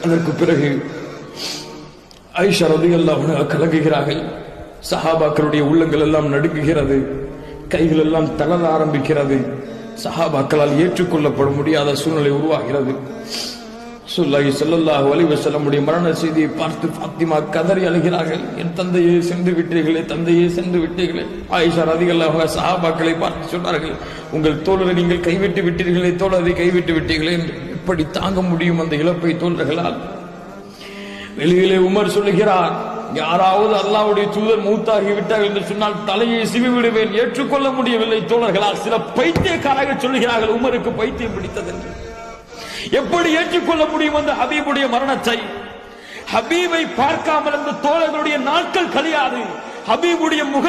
அதற்கு பிறகு ஆயிஷா ரலியல்லாஹு அன்ஹா கலங்குகிறார்கள். சஹாபாக்களுடைய உள்ளங்கள் எல்லாம் நடுங்குகிறது, கைகள் எல்லாம் தளர ஆரம்பிக்கிறது. சஹாபாக்களால் ஏற்றுக்கொள்ளப்பட முடியாத சூழ்நிலை உருவாகிறது. ரசூலுல்லாஹி ஸல்லல்லாஹு அலைஹி வஸல்லம் மரண செய்தியை பார்த்து ஃபாத்திமா கதறி அழுகிறார்கள். என் தந்தையே சென்று விட்டீர்களே, தந்தையே சென்று விட்டீர்களே. ஆயிஷா ரலியல்லாஹு அன்ஹா சஹாபாக்களை பார்த்து சொன்னார்கள், உங்கள் தோழரை நீங்கள் கைவிட்டு விட்டீர்களே, தோழரை கைவிட்டு விட்டீர்களே என்று. எப்படி தாங்க முடியும் அந்த இழப்பை தோழர்களால்? வெளியிலே உமர் சொல்லுகிறார், யாராவது அல்லாஹ்வுடைய தூதர் மௌத்தாகி விட்டார்கள் என்று சொன்னால் தலையை சிவி விடுவேன். ஏற்றுக்கொள்ள முடியவில்லை தோழர்களால். சில பைத்தியக்காரர்கள் சொல்லுகிறார்கள் உமருக்கு பைத்தியம் பிடித்தது என்று. எப்படி ஏற்றுக்கொள்ள முடியும் அந்த ஹபீபுடைய மரணத்தை? ஹபீபை பார்க்காமல் அந்த தோழர்களுடைய நாட்கள் கழியாது. ஹபீபுடைய முக